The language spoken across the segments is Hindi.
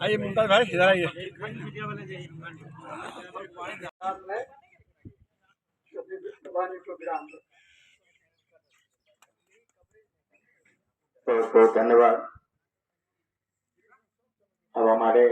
आइए मुमताज भाई इधर आइए। तो धन्यवाद। अब हमारे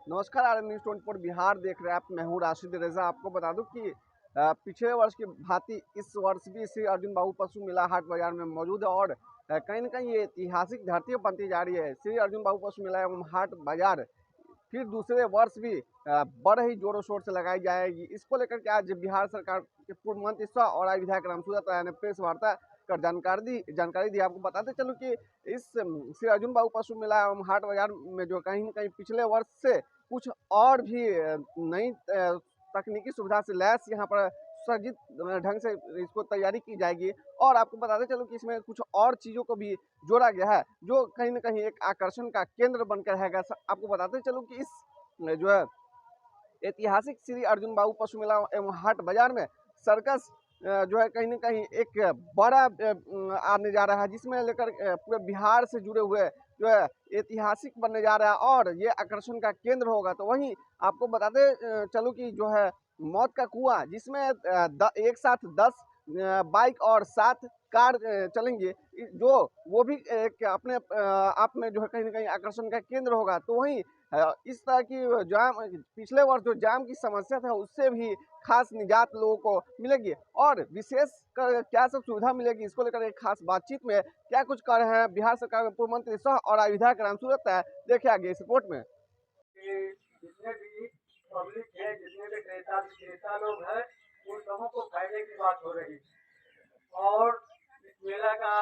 नमस्कार, आर न्यूज़ 24 बिहार देख रहे हैं आप। मैं हूं राशिद रेजा। आपको बता दूं कि पिछले वर्ष की भांति इस वर्ष भी श्री अर्जुन बाबू पशु मेला हाट बाजार में मौजूद है और कहीं ना कहीं ये ऐतिहासिक धरती बनती जा रही है। श्री अर्जुन बाबू पशु मेला एवं हाट बाजार फिर दूसरे वर्ष भी बड़े ही जोरों शोर से लगाई जाएगी। इसको लेकर के आज बिहार सरकार के पूर्व मंत्री सह और विधायक रामसूरत राय ने प्रेस वार्ता कर जानकारी दी। आपको बताते चलूँ कि इस श्री अर्जुन बाबू पशु मेला एवं हाट बाजार में जो कहीं न कहीं पिछले वर्ष से कुछ और भी नई तकनीकी सुविधा से लैस यहाँ पर सज्जित ढंग से इसको तैयारी की जाएगी। और आपको बताते चलो कि इसमें कुछ और चीज़ों को भी जोड़ा गया है जो कहीं ना कहीं एक आकर्षण का केंद्र बनकर रहेगा। आपको बताते चलो कि इस जो है ऐतिहासिक श्री अर्जुन बाबू पशु मेला एवं हाट बाजार में सर्कस जो है कहीं ना कहीं एक बड़ा आने जा रहा है, जिसमें लेकर पूरे बिहार से जुड़े हुए जो है ऐतिहासिक बनने जा रहा है और ये आकर्षण का केंद्र होगा। तो वहीं आपको बताते चलो कि जो है मौत का कुआं, जिसमें एक साथ 10 बाइक और 7 कार चलेंगे, जो वो भी एक अपने आप में जो है कहीं ना कहीं आकर्षण का केंद्र होगा। तो वहीं इस तरह की जाम, पिछले वर्ष जो जाम की समस्या था उससे भी खास निजात लोगों को मिलेगी और विशेष कर क्या सब सुविधा मिलेगी, इसको लेकर एक खास बातचीत में क्या कुछ कर रहे हैं बिहार सरकार के पूर्व मंत्री सह और विधायक रामसूरत है। देखिए आगे इस रिपोर्ट में। जितने भी पब्लिक है, जितने भी क्रेता लोग हैं, उन सबों को फायदे की बात हो रही है और इस मेला का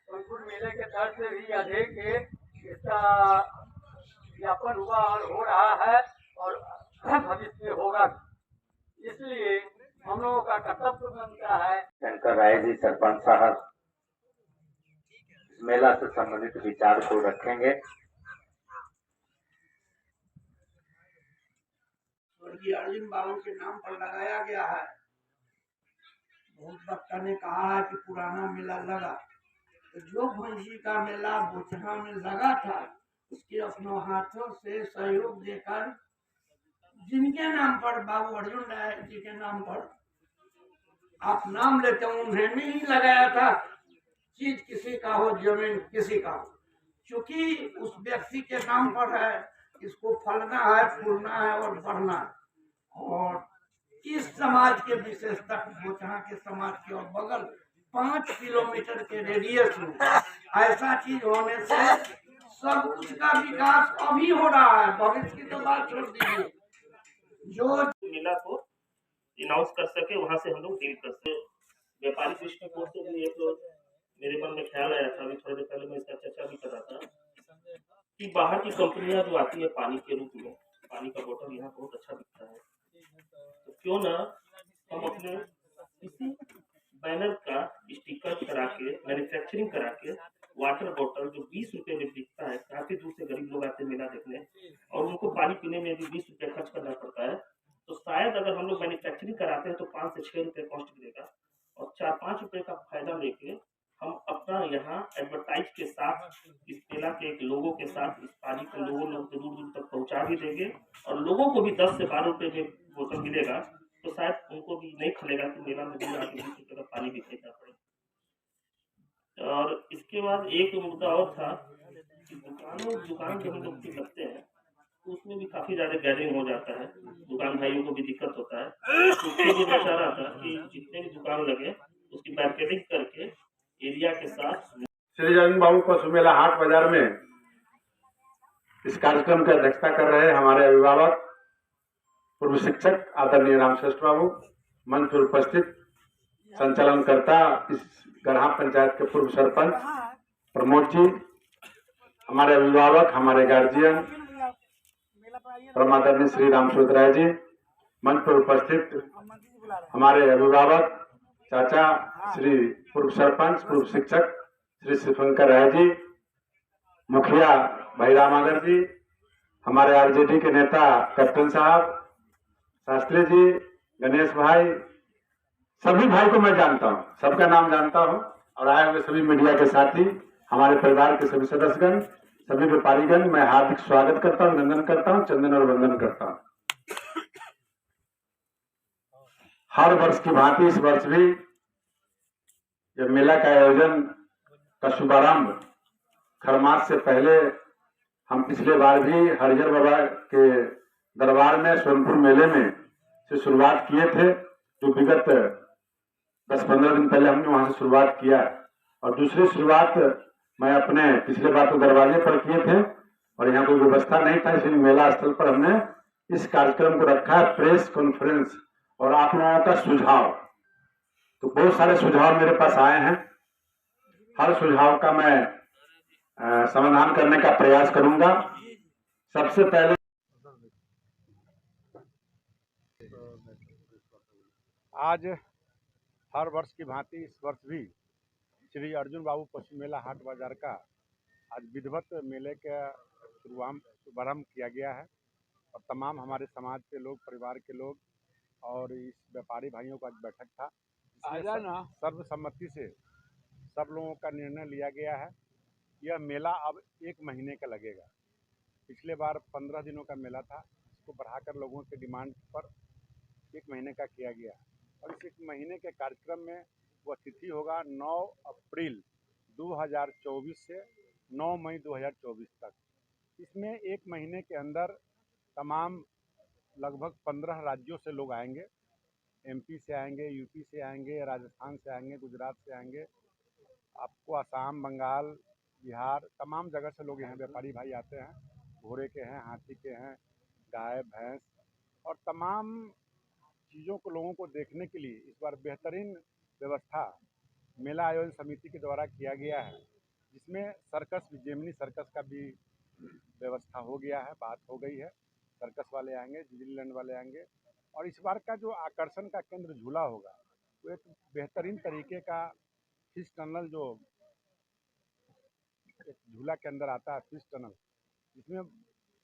सोनपुर मेले के दर से भी अधिक इसका व्यापन हुआ और हो रहा है और भविष्य में होगा। इसलिए हम लोगों का कर्तव्य बनता है। शंकर राय जी सरपंच साहब मेला से संबंधित विचार को रखेंगे। स्वर्गीय अर्जुन बाबू के नाम पर लगाया गया है। बहुत वक्ता ने कहा है कि पुराना मेला लगा, तो जो भंसी का मेला बोचहा में लगा था उसके अपने हाथों से सहयोग देकर जिनके नाम पर बाबू अर्जुन राय जी के नाम पर आप नाम लेते हैं, उन्हें नहीं लगाया था। चीज किसी का हो, जमीन किसी का हो, क्योंकि उस व्यक्ति के नाम पर है, इसको फलना है, फूलना है और बढ़ना है। और इस समाज के विशेषता बोचहा के समाज के और बगल 5 किलोमीटर के रेडियस में ऐसा चीज होने से सब कुछ का विकास अभी हो रहा है, भविष्य की तो बात छोड़ दीजिए। जो मेला को अनाउंस कर सके, वहां से हम लोग डील कर सके। व्यापारिक दृष्टिकोण से भी एक मेरे मन में ख्याल आया था, अभी थोड़ी देर पहले मैं इसका चर्चा भी कर रहा था कि बाहर की कंपनियां जो आती है पानी के रूप में, पानी का बोतल यहाँ बहुत अच्छा दिखता है, तो क्यों ना हम अपने किसी बैनर का स्टिकर करा के, मैन्युफैक्चरिंग करा के, वाटर बोतल जो 20 रुपए में बिकता है, काफी दूर से गरीब लोग आते हैं मेला देखने और उनको पानी पीने में भी 20 रुपए खर्च करना पड़ता है, तो शायद अगर हम लोग मैन्युफैक्चरिंग कराते हैं तो 5 से 6 रुपए कॉस्ट मिलेगा और 4-5 रुपए का फायदा लेके हम अपना यहाँ एडवर्टाइज के साथ इस मेला के एक लोगों के साथ इस पानी को लोग दूर दूर तक पहुँचा भी देंगे और लोगों को भी 10 से 12 रुपए में बोतल मिलेगा, तो शायद उनको भी नहीं खलेगा कि मेला में दूर आके 20 रुपए का पानी भी खरीदना पड़े। और इसके बाद एक मुद्दा और था कि दुकान जब हम लोग लगते हैं तो उसमें भी काफी ज्यादा गैदरिंग हो जाता है, दुकान भाइयों को भी दिक्कत होता है। उसके लिए मैं चाह रहा था कि जितने भी दुकान लगे उसकी मार्केटिंग करके एरिया के साथ श्री अर्जुन बाबू पशु मेला हाट बाजार में इस कार्यक्रम की अध्यक्षता कर रहे हमारे अभिभावक पूर्व शिक्षक आदरणीय रामश्रेष्ठ बाबू, मंच पर उपस्थित संचालनकर्ता इस गढ़ा पंचायत के पूर्व सरपंच प्रमोद जी, हमारे अभिभावक, हमारे गार्जियन परमादरणीय श्री रामसूरत राय जी, मंच पर उपस्थित हमारे अभिभावक चाचा श्री पूर्व सरपंच पूर्व शिक्षक श्री शिवशंकर राय जी, मुखिया भाई रामागर जी, हमारे आरजेडी के नेता कैप्टन साहब, शास्त्री जी, गणेश भाई, सभी भाई को मैं जानता हूँ, सबका नाम जानता हूँ और आए हुए सभी मीडिया के साथी, हमारे परिवार के सभी सदस्यगण, सभी व्यापारीगण मैं हार्दिक स्वागत करता हूँ, वंदन करता हूँ, चंदन और वंदन करता हूँ। हर वर्ष की भांति इस वर्ष भी यह मेला का आयोजन का शुभारंभ खरमास से पहले हम पिछले बार भी हरिजन बाबा के दरबार में सोनपुर मेले में से शुरुआत किए थे, जो विगत 10-15 दिन पहले हमने वहां से शुरुआत किया। और दूसरी शुरुआत मैं अपने पिछले बार तो दरवाजे पर किए थे और यहाँ कोई व्यवस्था नहीं था, इसलिए मेला स्थल पर हमने इस कार्यक्रम को रखा है, प्रेस कॉन्फ्रेंस। और आप लोगों का सुझाव, तो बहुत सारे सुझाव मेरे पास आए हैं। हर सुझाव का मैं समाधान करने का प्रयास करूंगा। सबसे पहले आज हर वर्ष की भांति इस वर्ष भी श्री अर्जुन बाबू पशु मेला हाट बाजार का आज विधिवत मेले का शुभारंभ किया गया है और तमाम हमारे समाज के लोग, परिवार के लोग और इस व्यापारी भाइयों का आज बैठक था। सर्वसम्मति से सब लोगों का निर्णय लिया गया है। यह मेला अब 1 महीने का लगेगा। पिछले बार 15 दिनों का मेला था, इसको बढ़ाकर लोगों के डिमांड पर 1 महीने का किया गया और इस 1 महीने के कार्यक्रम में वह तिथि होगा 9 अप्रैल 2024 से 9 मई 2024 तक। इसमें 1 महीने के अंदर तमाम लगभग 15 राज्यों से लोग आएंगे। एमपी से आएंगे, यूपी से आएंगे, राजस्थान से आएंगे, गुजरात से आएंगे, आपको असम, बंगाल, बिहार, तमाम जगह से लोग यहाँ व्यापारी भाई आते हैं। घोड़े के हैं, हाथी के हैं, गाय, भैंस और तमाम चीज़ों को लोगों को देखने के लिए इस बार बेहतरीन व्यवस्था मेला आयोजन समिति के द्वारा किया गया है, जिसमें सर्कस भी, जेमिनी सर्कस का भी व्यवस्था हो गया है, बात हो गई है। सर्कस वाले आएंगे, डिज्नीलैंड वाले आएंगे और इस बार का जो आकर्षण का केंद्र झूला होगा वो एक बेहतरीन तरीके का फिश टनल, जो एक झूला के अंदर आता है फिश टनल, जिसमें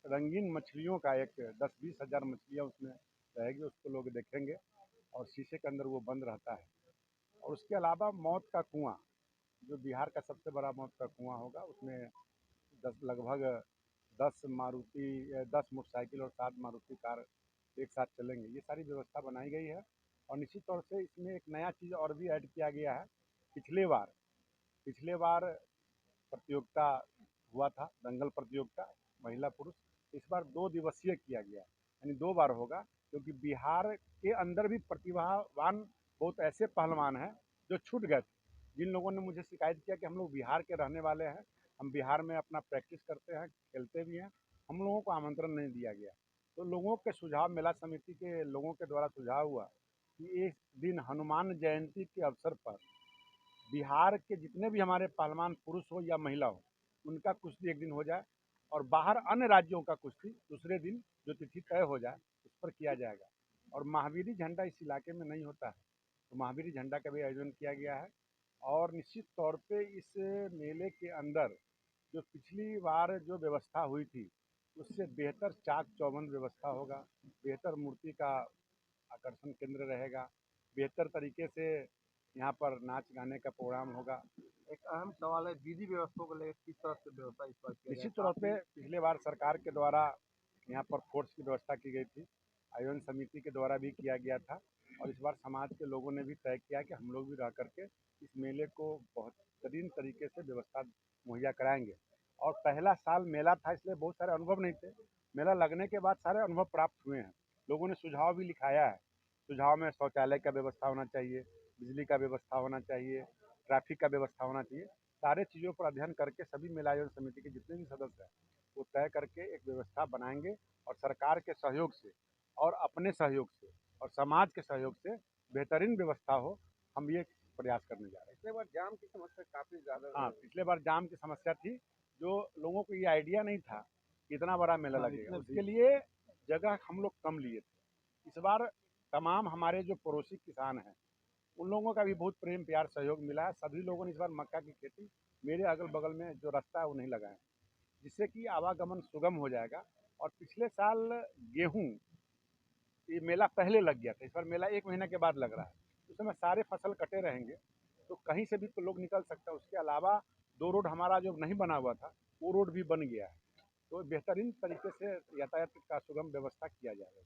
रंगीन मछलियों का एक 10-20 हज़ार मछलियाँ उसमें रहेगी, उसको लोग देखेंगे और शीशे के अंदर वो बंद रहता है। और उसके अलावा मौत का कुआं, जो बिहार का सबसे बड़ा मौत का कुआं होगा, उसमें लगभग 10 मोटरसाइकिल और 7 मारुति कार एक साथ चलेंगे। ये सारी व्यवस्था बनाई गई है और निश्चित तौर से इसमें एक नया चीज़ और भी ऐड किया गया है। पिछले बार प्रतियोगिता हुआ था, दंगल प्रतियोगिता महिला पुरुष, इस बार 2 दिवसीय किया गया, यानी 2 बार होगा, क्योंकि बिहार के अंदर भी प्रतिभावान बहुत ऐसे पहलवान हैं जो छूट गए थे। जिन लोगों ने मुझे शिकायत किया कि हम लोग बिहार के रहने वाले हैं, हम बिहार में अपना प्रैक्टिस करते हैं, खेलते भी हैं, हम लोगों को आमंत्रण नहीं दिया गया। तो लोगों के सुझाव, मेला समिति के लोगों के द्वारा सुझाव हुआ कि इस दिन हनुमान जयंती के अवसर पर बिहार के जितने भी हमारे पहलवान पुरुष हो या महिला हो, उनका कुश्ती एक दिन हो जाए और बाहर अन्य राज्यों का कुश्ती दूसरे दिन जो तिथि तय हो जाए उस पर किया जाएगा। और महावीरी झंडा इस इलाके में नहीं होता है, तो महावीरी झंडा का भी आयोजन किया गया है। और निश्चित तौर पे इस मेले के अंदर जो पिछली बार जो व्यवस्था हुई थी उससे बेहतर चाक चौबंद व्यवस्था होगा, बेहतर मूर्ति का आकर्षण केंद्र रहेगा, बेहतर तरीके से यहाँ पर नाच गाने का प्रोग्राम होगा। एक अहम सवाल है, विधि व्यवस्था को लेकर किस तरह से व्यवस्था इस बार निश्चित तौर पे पिछले बार सरकार के द्वारा यहाँ पर फोर्स की व्यवस्था की गई थी, आयोजन समिति के द्वारा भी किया गया था और इस बार समाज के लोगों ने भी तय किया कि हम लोग भी रह करके इस मेले को बेहतरीन तरीके से व्यवस्था मुहैया कराएंगे। और पहला साल मेला था, इसलिए बहुत सारे अनुभव नहीं थे। मेला लगने के बाद सारे अनुभव प्राप्त हुए हैं, लोगों ने सुझाव भी लिखाया है। सुझाव में शौचालय का व्यवस्था होना चाहिए, बिजली का व्यवस्था होना चाहिए, ट्रैफिक का व्यवस्था होना चाहिए। सारे चीज़ों पर अध्ययन करके सभी मेला आयोजन समिति के जितने भी सदस्य हैं वो तय करके एक व्यवस्था बनाएंगे और सरकार के सहयोग से और अपने सहयोग से और समाज के सहयोग से बेहतरीन व्यवस्था हो, हम ये प्रयास करने जा रहे हैं। पिछले बार जाम की समस्या काफ़ी ज़्यादा हाँ, पिछले बार जाम की समस्या थी, जो लोगों को ये आइडिया नहीं था कि इतना बड़ा मेला लगेगा, उसके लिए जगह हम लोग कम लिए थे। इस बार तमाम हमारे जो पड़ोसी किसान हैं उन लोगों का भी बहुत प्रेम प्यार सहयोग मिला है। सभी लोगों ने इस बार मक्का की खेती मेरे अगल बगल में जो रास्ता है वो नहीं लगाए, जिससे कि आवागमन सुगम हो जाएगा। और पिछले साल गेहूँ ये मेला पहले लग गया था, इस बार मेला 1 महीने के बाद लग रहा है। उस समय सारे फसल कटे रहेंगे तो कहीं से भी तो लोग निकल सकता है। उसके अलावा 2 रोड हमारा जो नहीं बना हुआ था वो रोड भी बन गया है। तो बेहतरीन तरीके से यातायात का सुगम व्यवस्था किया जाएगा।